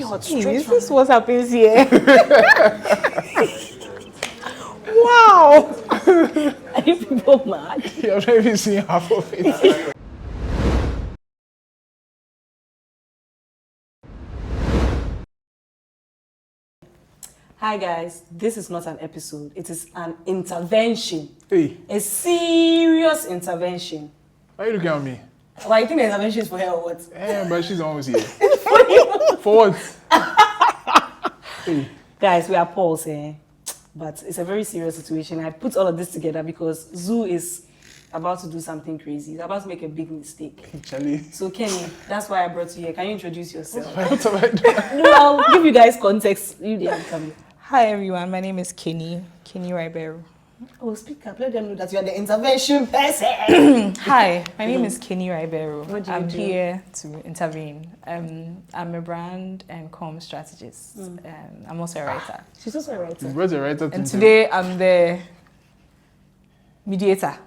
Is this what happens here? Wow! Are you people mad? You're not even seeing half of it. Hi guys, this is not an episode, it is an intervention. Hey, A serious intervention. why are you looking at me? Why, you think the intervention is for her or what? Eh, but she's always here. For what? Hey. Guys, we are paused here, but it's a very serious situation. I put all of this together because Zuu is about to do something crazy. He's about to make a big mistake. Charlie. So Keni, that's why I brought you here. Can you introduce yourself? What have I done? No, I'll give you guys context. You didn't come. Hi everyone, my name is Keni Ribeiro. Oh, speak up. Let them know that you are the intervention person. Hi, my name is Keni Ribeiro. What do you I'm do? here to intervene. I'm a brand and comm strategist. I'm also a writer. She's also a You writer. brought a writer to And today I'm the mediator.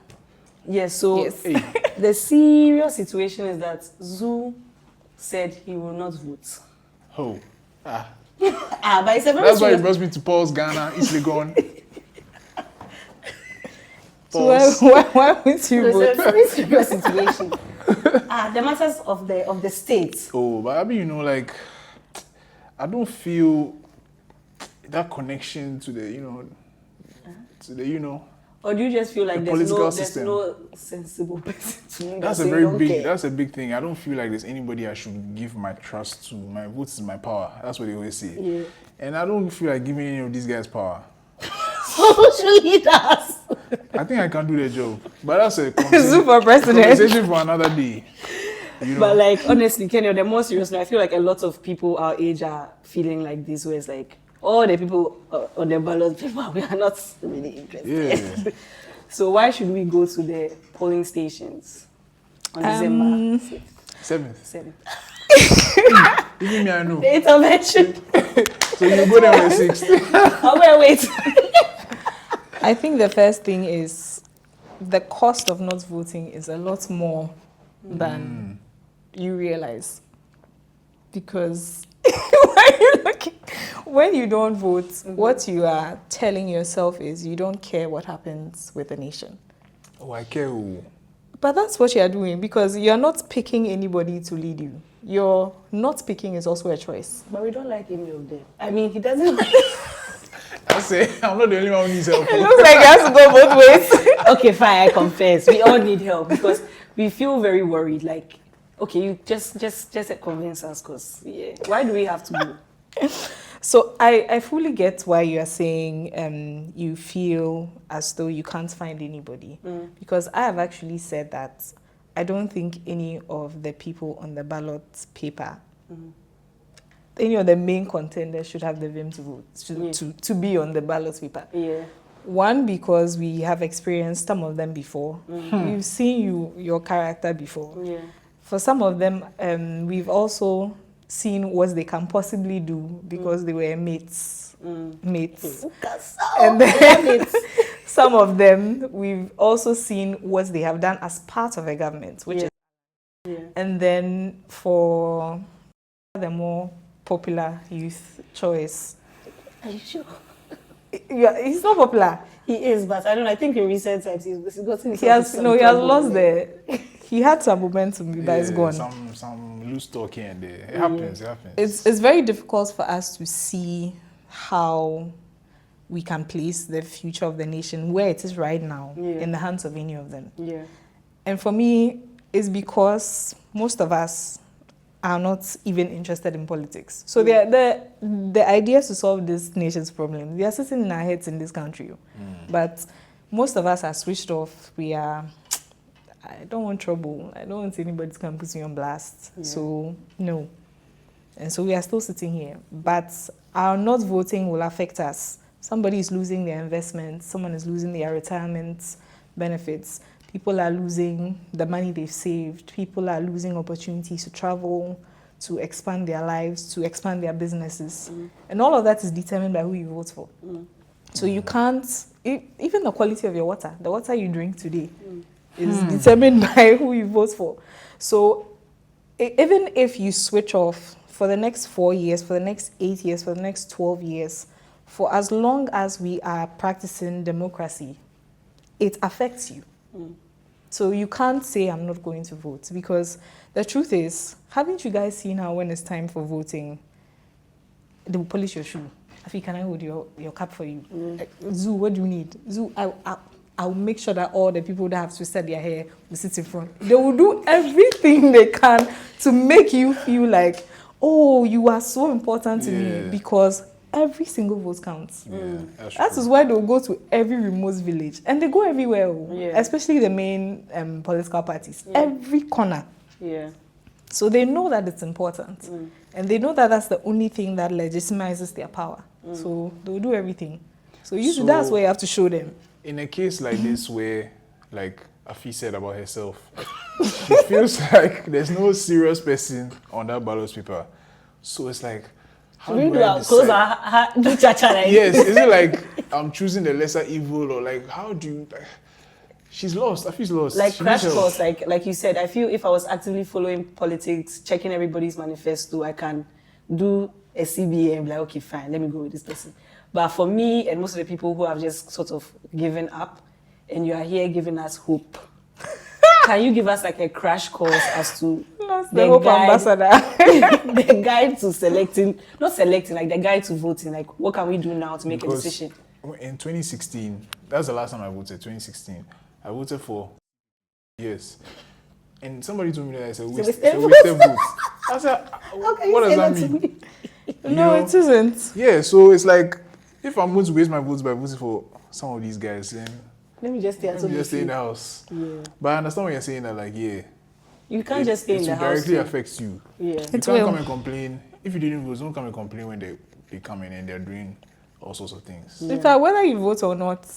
Yes, so Yes. Hey, the serious situation is that Zuu said he will not vote. oh. Ah. But it's a very That's why he serious... brought me to Paul's Ghana, East Legon. So Pause. why would you It's a vote? very serious situation. The matters of the state. Oh, but I mean, you know, like, I don't feel that connection to the, Or do you just feel like The there's political no system. sensible person to you That's that a say very you don't big. care? That's a big thing. I don't feel like there's anybody I should give my trust to. My vote is my power. That's what they always say. Yeah. And I don't feel like giving any of these guys power. Social leaders. I think I can do the job, but that's a Super president. conversation for another day. You know? But like honestly, Kenya, the more serious now, I feel like a lot of people our age are feeling like this, where it's like all the people on the ballot paper, we are not really interested. Yeah. So why should we go to the polling stations on December Seventh. 7th? Even me, I know. The intervention. So you go there on the 6th. Oh, wait. I think the first thing is the cost of not voting is a lot more than you realize. Because when you don't vote, what you are telling yourself is you don't care what happens with the nation. Oh, I care. Oh. But that's what you are doing because you're not picking anybody to lead you. Your not picking is also a choice. But we don't like any of them. I mean, he doesn't like... I say I'm not the only one who needs help. It looks like it has to go both ways. Okay, fine, I confess. We all need help because we feel very worried. Like, okay, you just convince us because, yeah, why do we have to go? So I fully get why you are saying you feel as though you can't find anybody. Because I have actually said that I don't think any of the people on the ballot paper, any of the main contenders should have the vim to vote, to be on the ballot paper. Yeah. One, because we have experienced some of them before. We've seen your character before. Yeah. For some of them, we've also seen what they can possibly do because they were mates. And then some of them, we've also seen what they have done as part of a government, which is... And then for the more popular youth choice... Are you sure? Yeah, he's not popular. He is, but I don't know. I think in recent times he's gotten... He has lost the... He had some momentum, but it's gone. Some loose talk here and there. It happens. It happens. It's very difficult for us to see how we can place the future of the nation where it is right now in the hands of any of them. Yeah. And for me, it's because most of us are not even interested in politics. So the ideas to solve this nation's problem, they are sitting in our heads in this country. But most of us are switched off. We are... I don't want trouble. I don't want anybody to come put me on blast. Yeah. So, no. And so we are still sitting here. But our not voting will affect us. Somebody is losing their investments. Someone is losing their retirement benefits. People are losing the money they've saved. People are losing opportunities to travel, to expand their lives, to expand their businesses. And all of that is determined by who you vote for. So you can't... Even the quality of your water, the water you drink today, is determined by who you vote for. So even if you switch off for the next 4 years, for the next 8 years, for the next 12 years, for as long as we are practicing democracy, it affects you. So you can't say I'm not going to vote, because the truth is, haven't you guys seen how when it's time for voting, they will polish your shoe? Afi, can I hold your cap for you? Zuu, what do you need? Zuu, I'll make sure that all the people that have twisted their hair will sit in front. They will do everything they can to make you feel like, oh, you are so important to me, because every single vote counts. That is why they'll go to every remote village, and they go everywhere, especially the main political parties, every corner. So they know that it's important, and they know that that's the only thing that legitimizes their power. So they'll do everything. So that's where you have to show them. In a case like this, where, like Afi said about herself, she feels like there's no serious person on that ballot paper. So it's like, how do I decide? Yes, is it like I'm choosing the lesser evil, or like how do you? Like, she's lost. Afi's lost. Like crash course, like you said. I feel if I was actively following politics, checking everybody's manifesto, I can do a CBA and be like, okay, fine, let me go with this person. But for me and most of the people who have just sort of given up, and you are here giving us hope, can you give us like a crash course as to the hope ambassador, the guide to not selecting, like the guide to voting, like what can we do now to make a decision? In 2016, that's the last time I voted. 2016, I voted for yes, and somebody told me that it's a wasted vote. I said, what does that mean? No, it isn't. Yeah, so it's like, if I'm going to waste my votes by voting for some of these guys, then let me just stay in the house. But I understand what you're saying, that like, you can't just stay in the house. It directly affects you. You can't come and complain. If you didn't vote, don't come and complain when they come in and they're doing all sorts of things. In fact, whether you vote or not,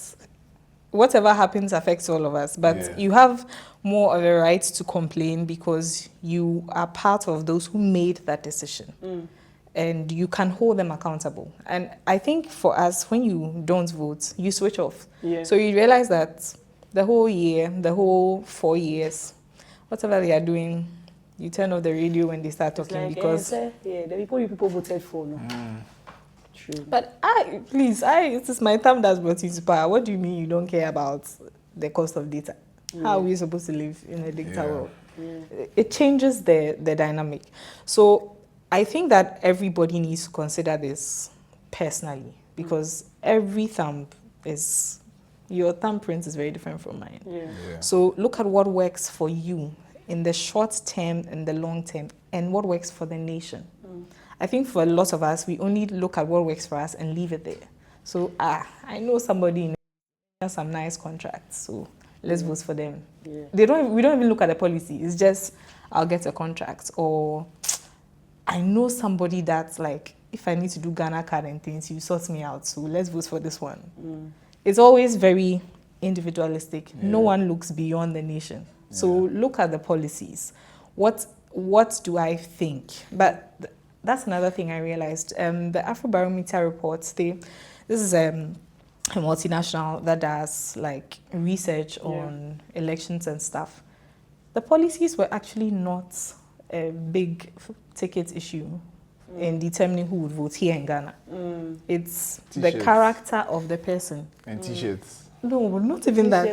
whatever happens affects all of us. But you have more of a right to complain because you are part of those who made that decision. And you can hold them accountable. And I think for us, when you don't vote, you switch off. So you realize that the whole year, the whole 4 years, whatever they are doing, you turn off the radio when they start talking, like, because the people voted for. No? True. But it is my term that's brought you to power. What do you mean you don't care about the cost of data? How are we supposed to live in a digital world? It changes the dynamic. So I think that everybody needs to consider this personally, because every thumb is, your thumbprint is very different from mine. So look at what works for you in the short term and the long term, and what works for the nation. I think for a lot of us, we only look at what works for us and leave it there. So I know somebody in some nice contracts, so let's vote for them. We don't even look at the policy. It's just, I'll get a contract, or I know somebody that's like, if I need to do Ghana card and things, you sort me out, so let's vote for this one. It's always very individualistic. No one looks beyond the nation. So look at the policies. What do I think? But that's another thing I realized. The Afrobarometer reports, this is a multinational that does like research on elections and stuff. The policies were actually not a big ticket issue in determining who would vote here in Ghana. It's the character of the person. And t-shirts. No, not even that.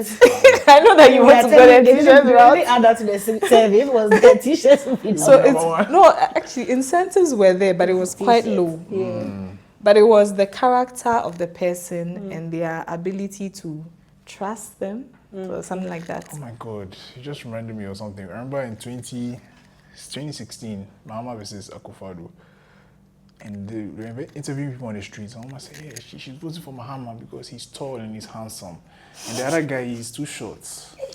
I know that you want to go there. T-shirts really add that to the service. Was the t-shirts? So it's no, actually incentives were there, but it was quite low. But it was the character of the person and their ability to trust them, or something like that. Oh my God, you just reminded me of something. I remember in 2016, Mahama versus Akufo-Addo, and they were interviewing people on the streets. And Mahama said, yeah, she's voting for Mahama because he's tall and he's handsome. And the other guy, he's too short.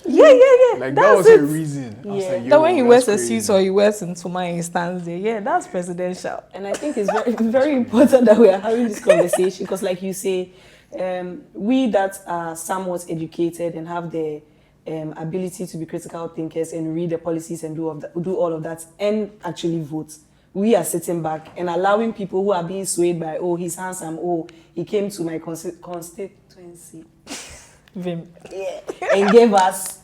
Yeah. Like, that was a reason. I was like, that when he wears a suit or he wears Ntoma and he stands there, that's presidential. And I think it's very, very important that we are having this conversation, because like you say, we that are somewhat educated and have the ability to be critical thinkers and read the policies and do all of that and actually vote, we are sitting back and allowing people who are being swayed by, oh, he's handsome, oh, he came to my constituency Vim. and gave us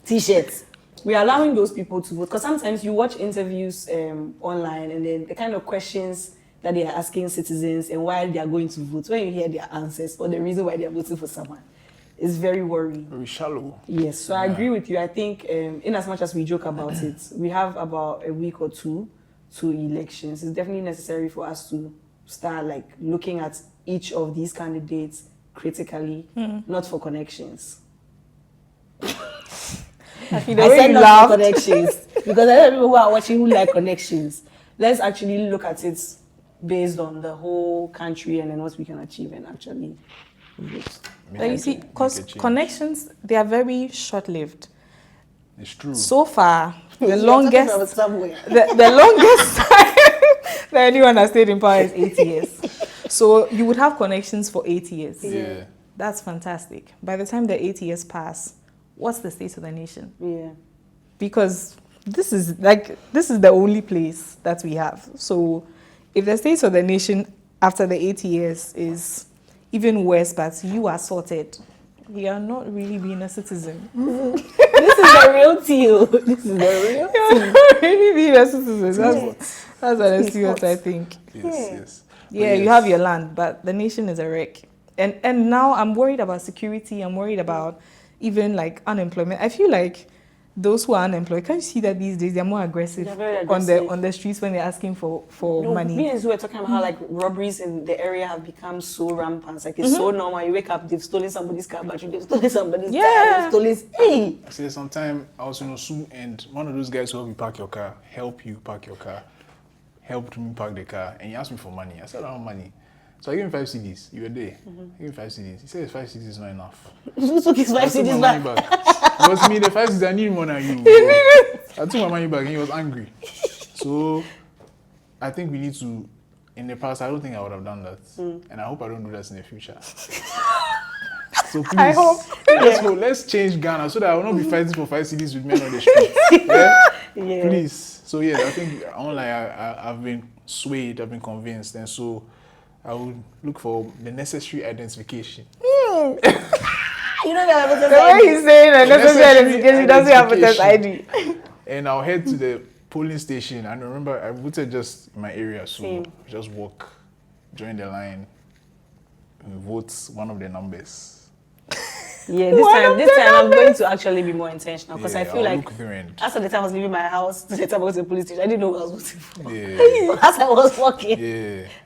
t-shirts. we're allowing those people to vote. Because sometimes you watch interviews online and then the kind of questions that they are asking citizens and why they are going to vote, when you hear their answers or the reason why they are voting for someone, it's very worrying. Very shallow. Yes, so I agree with you. I think in as much as we joke about it, we have about a week or two to elections. It's definitely necessary for us to start like looking at each of these candidates critically, not for connections. I said not for connections because I don't know who are watching who like connections. Let's actually look at it based on the whole country and then what we can achieve and actually vote. But you see, because connections, they are very short-lived. It's true. So far, the longest time that anyone has stayed in power is 8 years. So you would have connections for 8 years. Yeah. That's fantastic. By the time the 8 years pass, what's the state of the nation? Yeah. Because this is the only place that we have. So if the state of the nation after the 8 years is even worse, but you are sorted, you are not really being a citizen. This is the real deal. This is the real deal. You're not really being a citizen. That's honestly what I think. Yes. Yeah, you have your land, but the nation is a wreck. And now I'm worried about security. I'm worried about even like unemployment. I feel like those who are unemployed, can't you see that these days they're more aggressive, on the streets when they're asking for money? Me and Zuu were talking about how like robberies in the area have become so rampant. Like it's so normal. You wake up, they've stolen somebody's car battery, they've stolen somebody's car, they've stolen. Hey. I said sometime I was in Osu and one of those guys who help you park your car, helped me park the car, and he asked me for money. I said I don't have money. So I gave him 5 CDs. You were there. I gave him 5 CDs. He said 5 CDs is not enough. Who took his 5 CDs back? Because me, the 5 CDs, I need more than you. I took my money back and he was angry. So I think we need to, in the past, I don't think I would have done that. And I hope I don't do that in the future. So please, I hope. let's change Ghana so that I will not be fighting for 5 CDs with men on the street. Yeah? Please. So yeah, I think I've been swayed, I've been convinced, and so I would look for the necessary identification. You don't have a the way he's saying the necessary identification, he doesn't have a test ID. And I'll head to the polling station. And remember, I voted just in my area, so just walk, join the line, and vote one of the numbers. Yeah, this time I'm going to actually be more intentional because I feel like after the time I was leaving my house to the time I was in the police station, I didn't know what I was voting for. Yeah. As I was walking,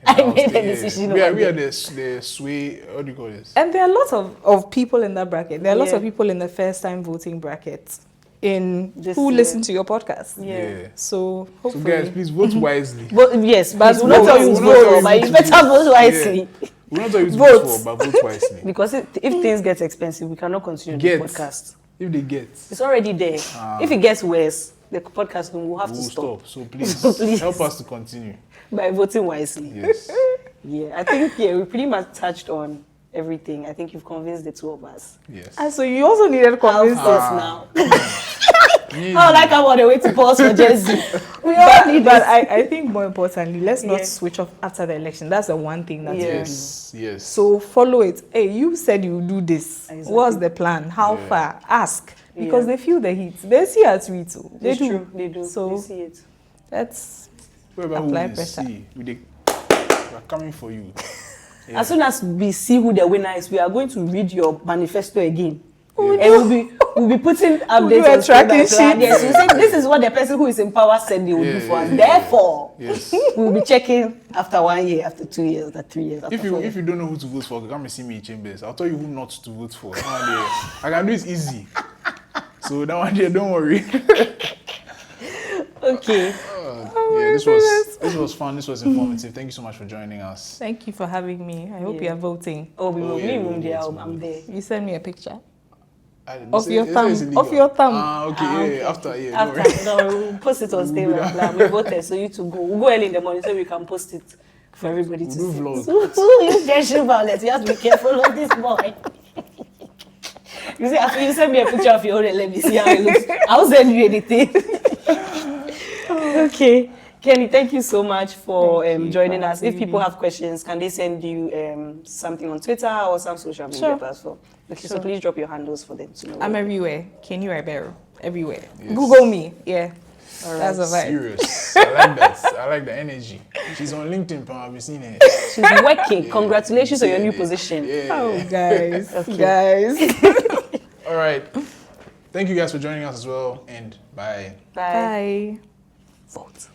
I made a decision. We are the sway, what do you call this? And there are lots of people in that bracket. There are lots of people in the first time voting bracket who listen to your podcast. Yeah. So hopefully. So guys, please vote wisely. Yes, but we'll not tell you to vote, but you better vote wisely. We're not telling you to vote for, but vote wisely. Because if things get expensive, we cannot continue the podcast. If they get. It's already there. If it gets worse, the podcast will have to stop. So please, help us to continue. By voting wisely. Yes. Yeah, I think we pretty much touched on everything. I think you've convinced the two of us. Yes. And so you also needed convince us now. Oh, like I'm on the way to pause for Jesse. We all need But I think more importantly, let's not switch off after the election. That's the one thing that Yes. So follow it. Hey, you said you do this. Exactly. What's the plan? How far? Ask. Because they feel the heat. They see our tweets too. They do. True. They do. So they see it. Let's apply pressure. We are coming for you. As soon as we see who the winner is, we are going to read your manifesto again. And we'll be putting updates on tracking sheets. Yes, you say this is what the person who is in power said they will do for us. Therefore, we'll be checking after 1 year, after 2 years, after 3 years. After if you don't know who to vote for, come and see me in Chambers. I'll tell you who not to vote for. I can do it easy. So that one day, don't worry. Okay. This was fun. This was informative. Thank you so much for joining us. Thank you for having me. I hope you are voting. Oh, we will. I'm there. You send me a picture. Of your thumb. Okay. After. No, we'll post it on Instagram. We voted, so you two go. We'll go early in the morning so we can post it for everybody to see. Vlog. So you gesture violence. You have to be careful of this boy. You see, after you send me a picture of your own, let me see how it looks. I'll send you anything. Okay. Keni, thank you so much for Thank you joining for us. If having people me. have questions, can they send you something on Twitter or some social media platform? Okay, so Sure. please drop your handles for them to know. I'm everywhere. Keni Ribeiro. Everywhere. Yes. Google me. Yeah. All right. That's a vibe. Serious. I like that. I like the energy. She's on LinkedIn, but I've seen her. She's working. Congratulations on your new Yeah. position. Yeah. Oh, guys. Okay. Guys. All right. Thank you guys for joining us as well, and bye. Bye. Bye. Vote.